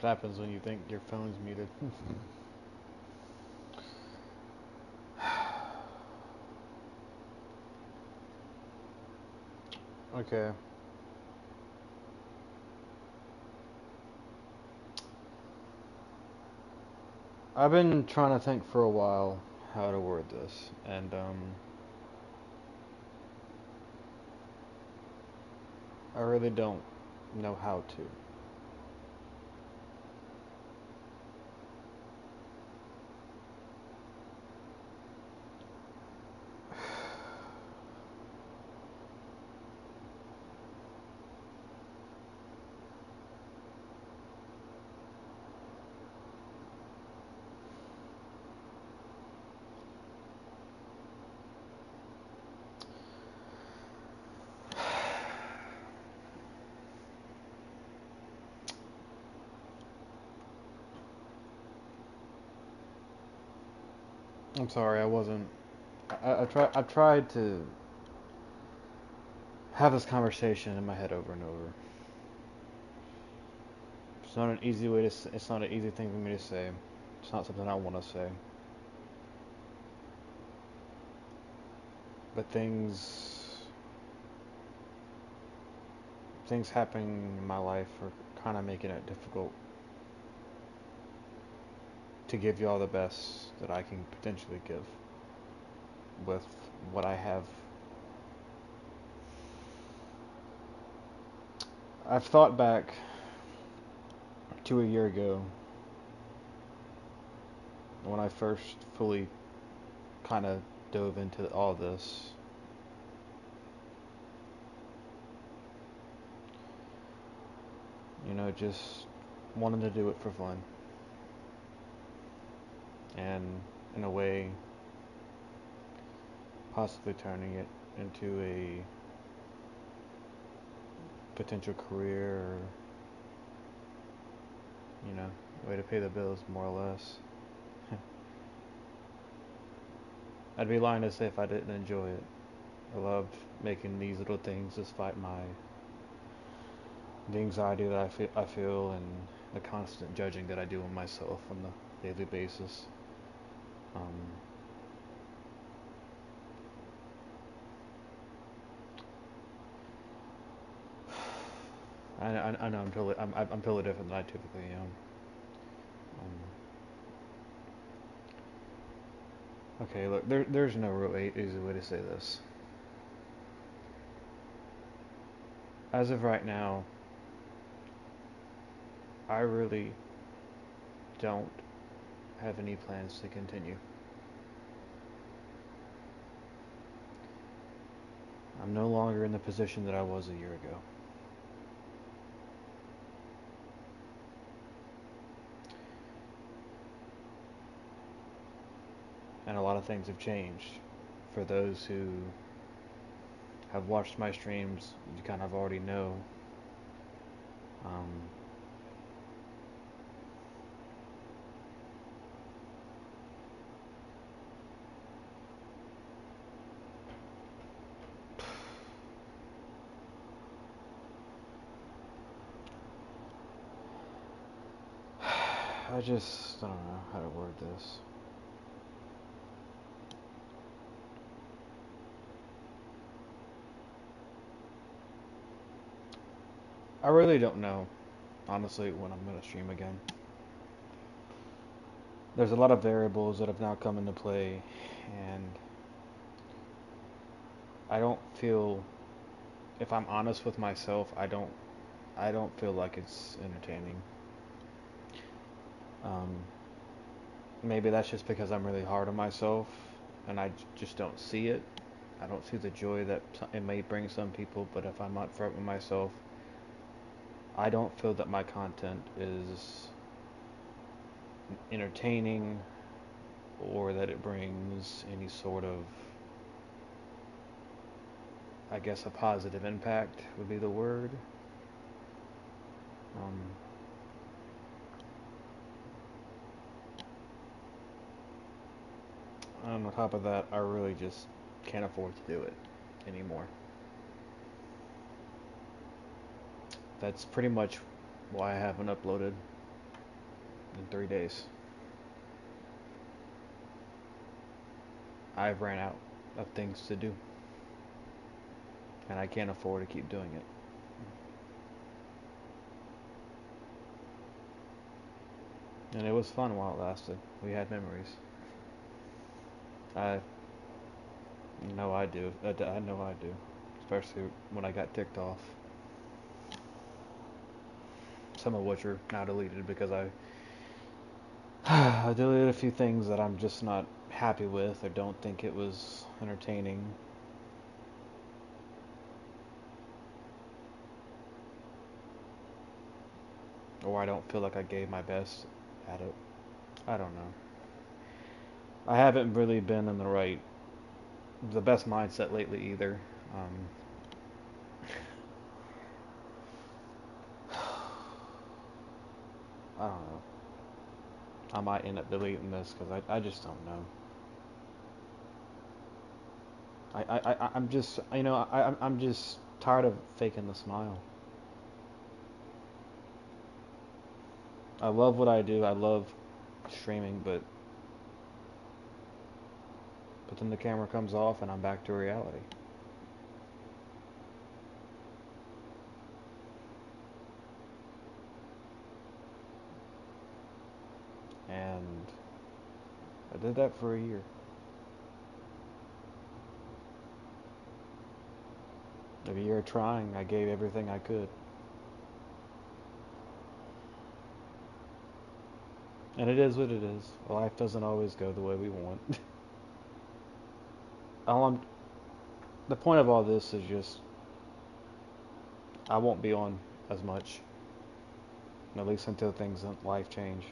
happens when you think your phone's muted. Okay. I've been trying to think for a while how to word this, and I really don't know how to. I'm sorry, I wasn't. I've tried to have this conversation in my head over and over. It's not an easy way to. It's not an easy thing for me to say. It's not something I want to say. But things happening in my life are kind of making it difficult to give y'all the best that I can potentially give with what I have. I've thought back to a year ago when I first fully kind of dove into all this. Just wanting to do it for fun. And in a way, possibly turning it into a potential career or, way to pay the bills, more or less. I'd be lying to say if I didn't enjoy it. I loved making these little things despite the anxiety that I feel and the constant judging that I do of myself on the daily basis. Um, I know I'm totally different than I typically am. Okay, look, there's no real easy way to say this. As of right now, I really don't have any plans to continue. I'm no longer in the position that I was a year ago. And a lot of things have changed. For those who have watched my streams, you kind of already know. Um, I just don't know how to word this. I really don't know, honestly, when I'm going to stream again. There's a lot of variables that have now come into play, and I don't feel, if I'm honest with myself, I don't feel like it's entertaining. Um, Maybe that's just because I'm really hard on myself, and I just don't see it. I don't see the joy that it may bring some people, but if I'm upfront with myself, I don't feel that my content is entertaining or that it brings any sort of, I guess, a positive impact would be the word. Um, on top of that, I really just can't afford to do it anymore. That's pretty much why I haven't uploaded. in 3 days. I've ran out of things to do, and I can't afford to keep doing it. And it was fun while it lasted. We had memories. I know I do. I know I do. Especially when I got ticked off. Some of which are now deleted because I deleted a few things that I'm just not happy with or don't think it was entertaining. Or I don't feel like I gave my best at it. I don't know. I haven't really been in the best mindset lately either. Um, I don't know. I might end up deleting this because I just don't know. I'm just, I'm just tired of faking the smile. I love what I do. I love streaming, but then the camera comes off and I'm back to reality. And I did that for a year. A year trying, I gave everything I could. And it is what it is. Life doesn't always go the way we want. all I'm, the point of all this is just I won't be on as much, at least until things in life change.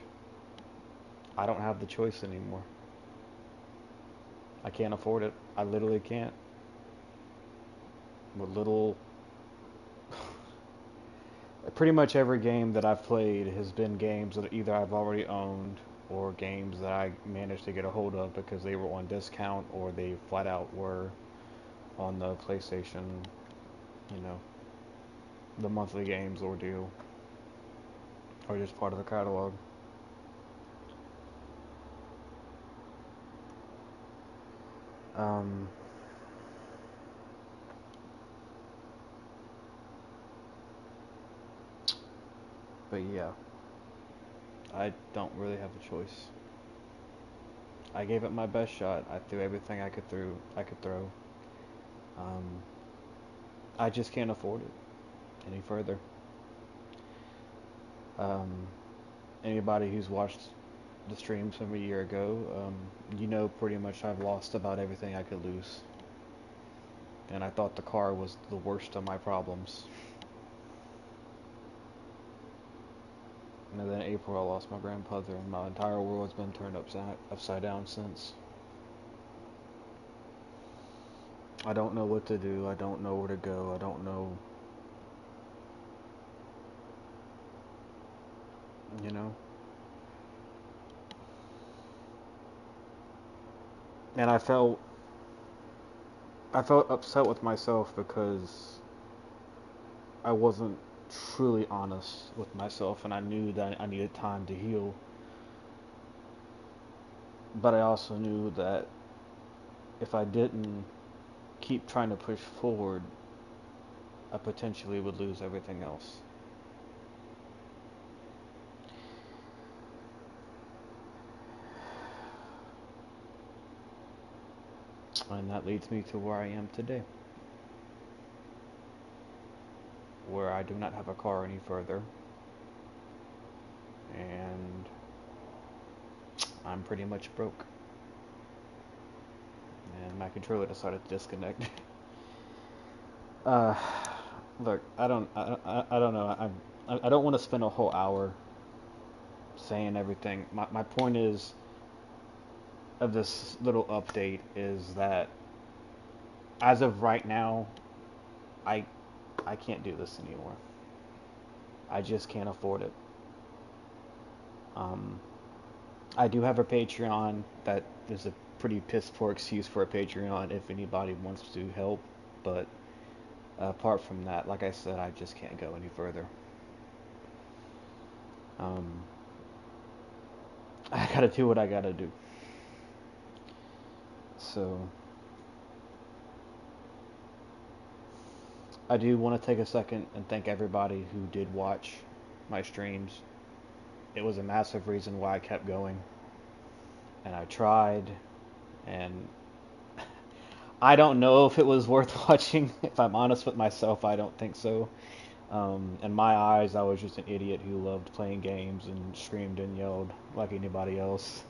I don't have the choice anymore. I can't afford it. I literally can't. With little, pretty much every game that I've played has been games that either I've already owned or games that I managed to get a hold of because they were on discount or they flat out were on the PlayStation, you know, the monthly games ordeal or just part of the catalog. Um, but yeah, I don't really have a choice. I gave it my best shot. I threw everything I could throw. Um, I just can't afford it any further. Um, Anybody who's watched the streams from a year ago, you know pretty much I've lost about everything I could lose. And I thought the car was the worst of my problems. And then in April I lost my grandmother and my entire world's been turned upside down since. I don't know what to do. I don't know where to go. I don't know, you know. And I felt upset with myself because I wasn't truly honest with myself and I knew that I needed time to heal. But I also knew that if I didn't keep trying to push forward, I potentially would lose everything else. And that leads me to where I am today, where I do not have a car any further, and I'm pretty much broke. And my controller decided to disconnect. uh, Look, I don't know. I don't want to spend a whole hour saying everything. My point is of this little update is that as of right now, I I can't do this anymore. I just can't afford it. Um, I do have a Patreon that is a pretty piss poor excuse for a Patreon if anybody wants to help, but apart from that, like I said, I just can't go any further. Um, I gotta do what I gotta do. So I do want to take a second and thank everybody who did watch my streams. It was a massive reason why I kept going, and I tried, and I don't know if it was worth watching. If I'm honest with myself, I don't think so. In my eyes, I was just an idiot who loved playing games and screamed and yelled like anybody else.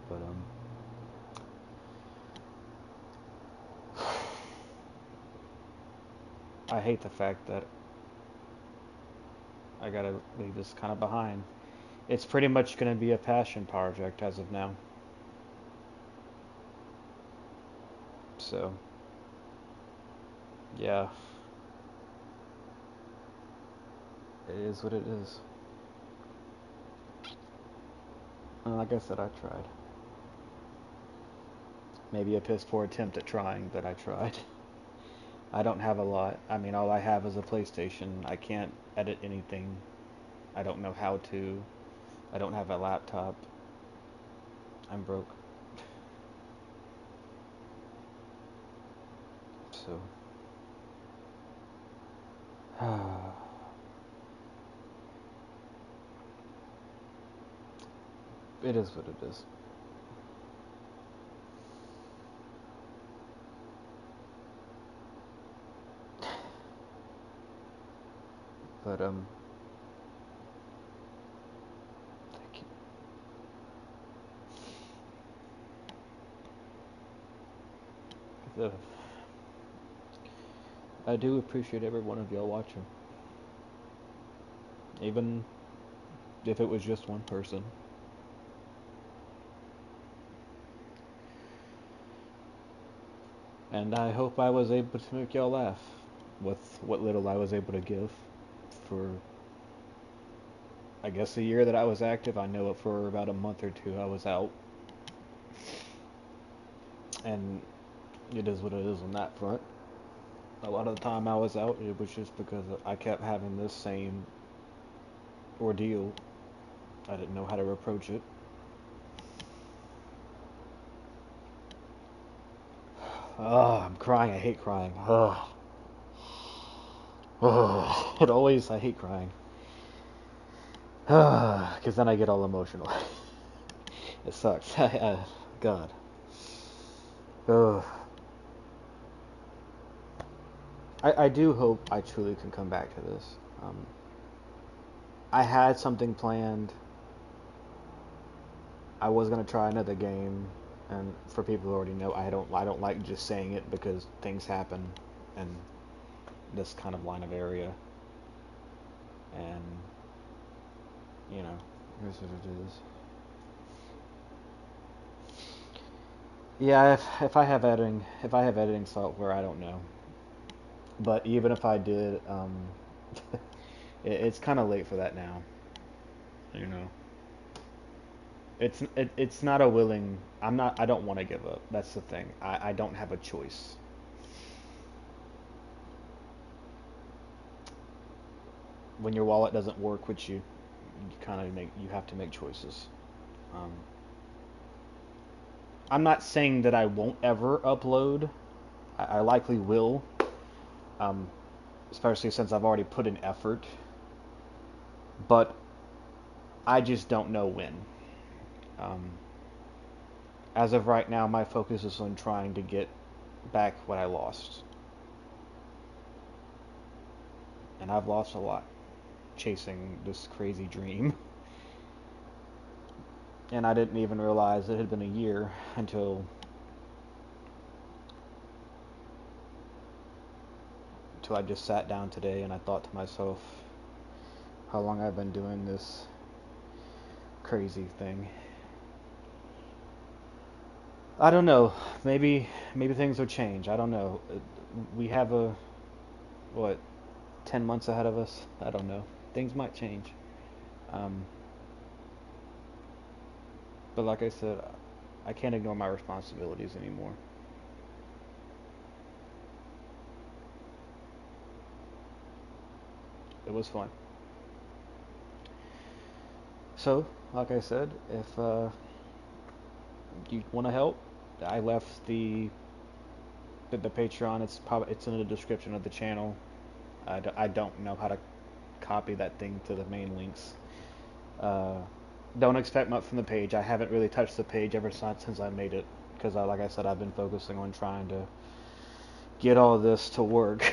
But I hate the fact that I gotta leave this kind of behind. It's pretty much gonna be a passion project as of now. So, yeah, it is what it is. And like I said, I tried. Maybe a piss poor attempt at trying, but I tried. I don't have a lot. I mean, all I have is a PlayStation. I can't edit anything. I don't know how to. I don't have a laptop. I'm broke. So, it is what it is. But thank you. I do appreciate every one of y'all watching, even if it was just one person. And I hope I was able to make y'all laugh with what little I was able to give for, I guess, the year that I was active. I know it for about a month or two I was out. And it is what it is on that front. A lot of the time I was out, it was just because I kept having this same ordeal. I didn't know how to approach it. Oh, I'm crying. I hate crying. Oh, oh. It always, I hate crying. Because then I get all emotional. It sucks. God. Ugh. I do hope I truly can come back to this. I had something planned. I was gonna try another game, and for people who already know, I don't like just saying it because things happen in this kind of line of area, and you know, here's what it is. Yeah, if I have editing software, I don't know. But even if I did, it's kind of late for that now. You know, it's not a willing. I'm not. I don't want to give up. That's the thing. I don't have a choice. When your wallet doesn't work, which you kind of make, you have to make choices. Um, I'm not saying that I won't ever upload. I likely will, um, especially since I've already put in effort. But I just don't know when. Um, as of right now, my focus is on trying to get back what I lost, and I've lost a lot chasing this crazy dream. And I didn't even realize it had been a year until I just sat down today and I thought to myself how long I've been doing this crazy thing. I don't know. Maybe things will change. I don't know. We have a what 10 months ahead of us. I don't know. Things might change. Um, but like I said, I can't ignore my responsibilities anymore. It was fun. So, like I said, if you want to help, I left the Patreon. It's in the description of the channel. I don't know how to copy that thing to the main links. Uh, don't expect much from the page. I haven't really touched the page ever since I made it because, like I said, I've been focusing on trying to get all this to work.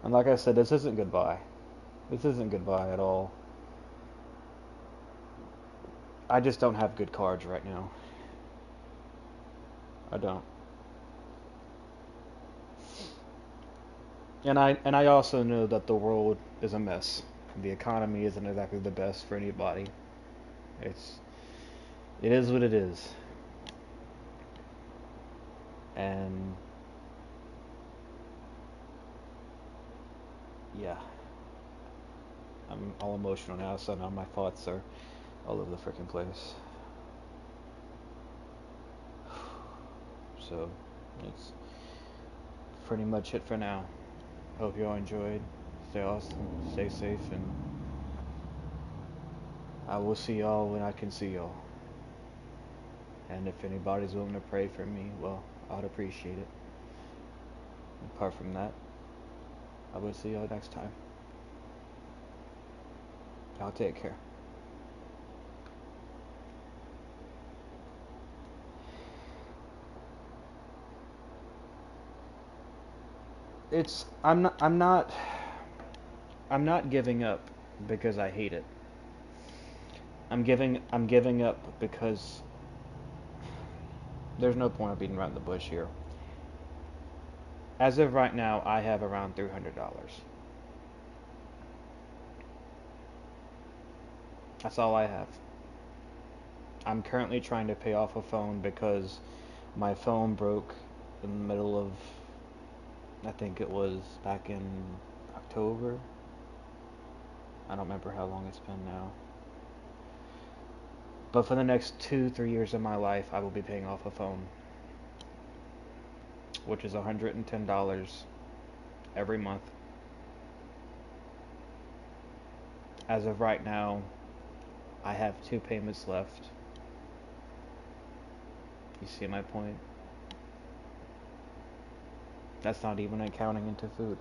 And like I said, this isn't goodbye. This isn't goodbye at all. I just don't have good cards right now. I don't. And I also know that the world is a mess. The economy isn't exactly the best for anybody. It's it is what it is. And yeah, I'm all emotional now, so now my thoughts are all over the freaking place. So that's pretty much it for now. Hope you all enjoyed. Stay awesome, stay safe, and I will see y'all when I can see y'all. And if anybody's willing to pray for me, well, I'd appreciate it. Apart from that, I will see y'all next time. Y'all take care. It's I'm not giving up because I hate it. I'm giving up because there's no point of beating around the bush here. As of right now, I have around $300. That's all I have. I'm currently trying to pay off a phone because my phone broke in the middle of, I think it was back in October. I don't remember how long it's been now. But for the next 2, 3 years of my life, I will be paying off a phone, which is $110 every month. As of right now, I have 2 payments left. You see my point? That's not even accounting into food.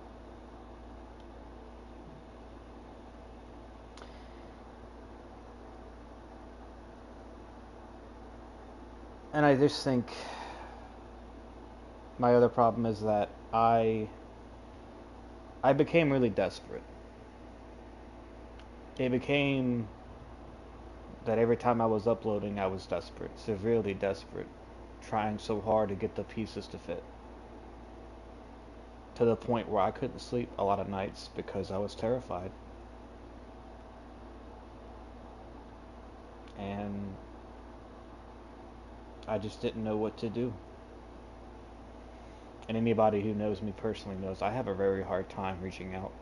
And I just think my other problem is that I became really desperate. It became that every time I was uploading, I was desperate, severely desperate, trying so hard to get the pieces to fit. To the point where I couldn't sleep a lot of nights because I was terrified. And I just didn't know what to do. And anybody who knows me personally knows I have a very hard time reaching out.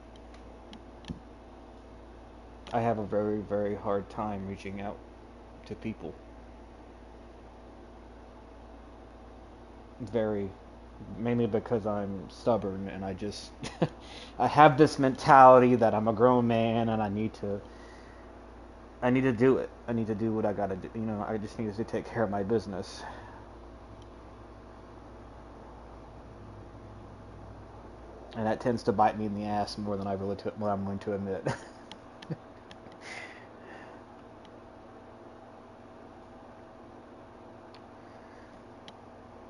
I have a very, very hard time reaching out to people. Very, mainly because I'm stubborn and I just I have this mentality that I'm a grown man and I need to do it. I need to do what I gotta do. I just need to take care of my business. And that tends to bite me in the ass more than what I'm willing to admit.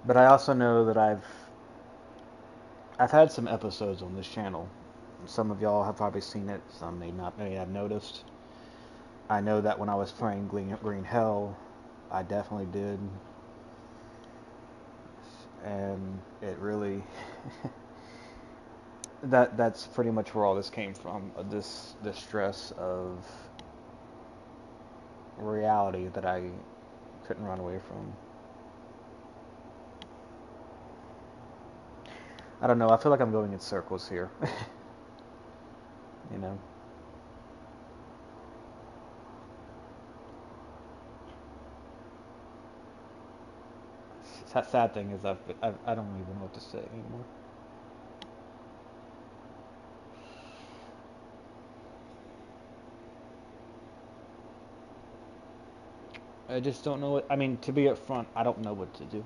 But I also know that I've had some episodes on this channel. Some of y'all have probably seen it. Some may have noticed. I know that when I was playing Green Hell, I definitely did. And it really that's pretty much where all this came from. This stress of reality that I couldn't run away from. I don't know. I feel like I'm going in circles here. you know. Sad thing is I don't even know what to say anymore. I just don't know what. I mean, to be upfront, I don't know what to do.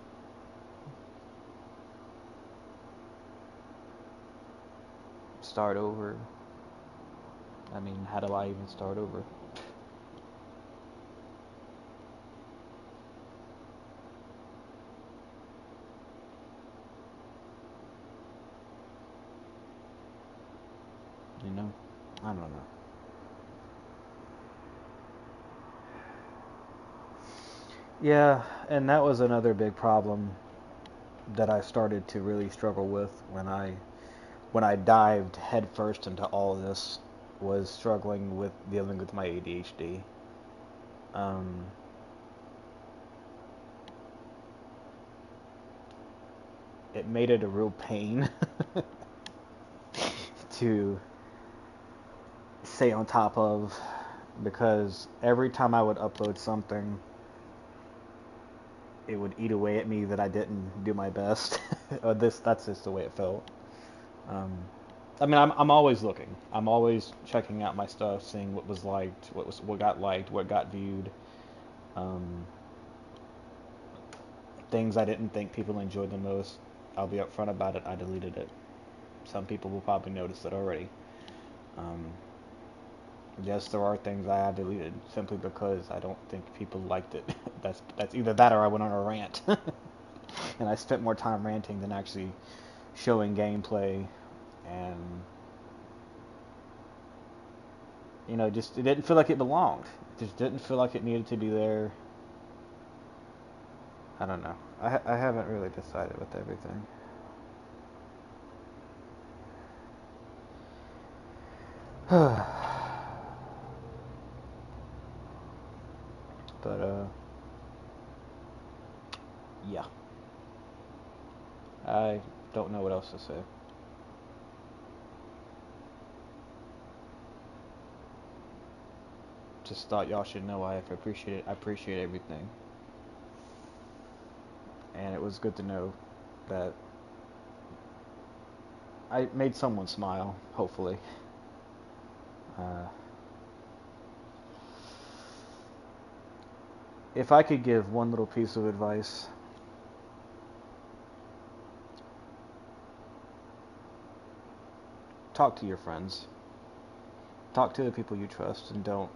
Start over. I mean, how do I even start over? You know? I don't know. Yeah, and that was another big problem that I started to really struggle with when I dived headfirst into all this, was struggling with dealing with my ADHD. Um, it made it a real pain to stay on top of, because every time I would upload something, it would eat away at me that I didn't do my best. Or that's just the way it felt. Um, I mean, I'm always looking. I'm always checking out my stuff, seeing what was liked, what got liked, what got viewed. Um, Things I didn't think people enjoyed the most, I'll be upfront about it. I deleted it. Some people will probably notice it already. Um, yes, there are things I have deleted simply because I don't think people liked it. That's either that or I went on a rant, and I spent more time ranting than actually showing gameplay, and just it didn't feel like it belonged. It just didn't feel like it needed to be there. I don't know. I haven't really decided with everything. But yeah, I don't know what else to say. Just thought y'all should know I appreciate everything, and it was good to know that I made someone smile. Hopefully, uh, if I could give one little piece of advice, talk to your friends, talk to the people you trust, and don't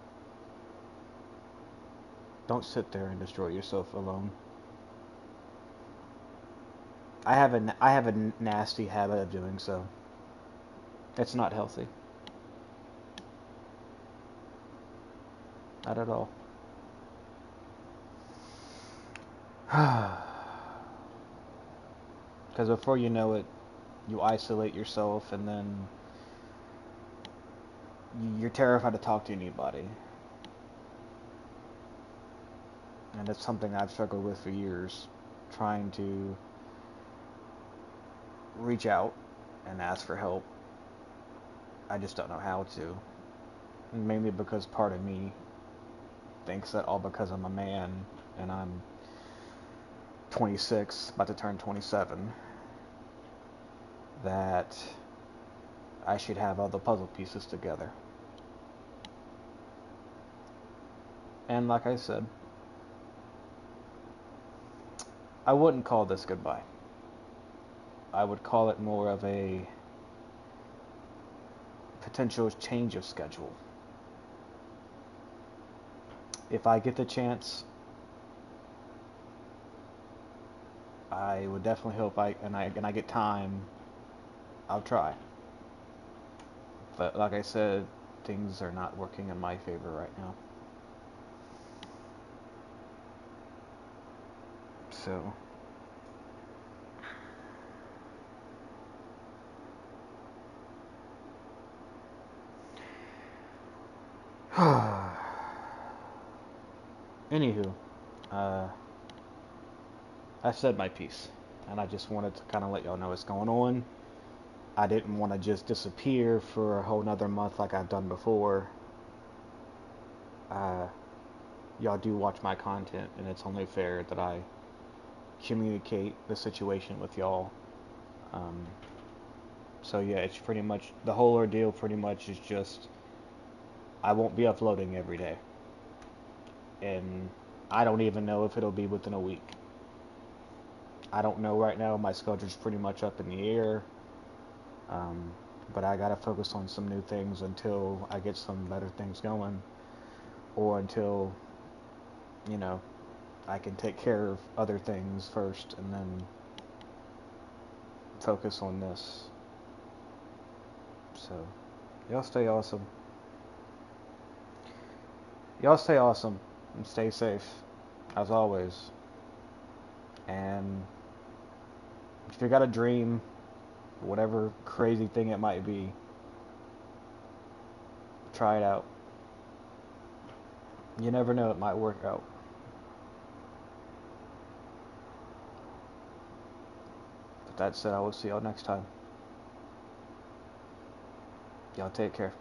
sit there and destroy yourself alone. I have a nasty habit of doing so. It's not healthy, not at all. Because before you know it, you isolate yourself, and then you're terrified to talk to anybody. And it's something I've struggled with for years, trying to reach out and ask for help. I just don't know how to. Mainly because part of me thinks that all because I'm a man and I'm 26, about to turn 27, that I should have all the puzzle pieces together. And like I said, I wouldn't call this goodbye. I would call it more of a potential change of schedule. If I get the chance, I would definitely hope I get time, I'll try. But like I said, things are not working in my favor right now. So, anywho, uh, I said my piece, and I just wanted to kind of let y'all know what's going on. I didn't want to just disappear for a whole nother month like I've done before. Uh, y'all do watch my content, and it's only fair that I communicate the situation with y'all. Um, so yeah, it's pretty much the whole ordeal. Pretty much is just I won't be uploading every day, and I don't even know if it'll be within a week. I don't know right now. My schedule's pretty much up in the air. Um, but I gotta focus on some new things until I get some better things going, or until, you know, I can take care of other things first and then focus on this. So, y'all stay awesome. Y'all stay awesome and stay safe, as always. And if you got a dream, whatever crazy thing it might be, try it out. You never know, it might work out. But that said, I will see y'all next time. Y'all take care.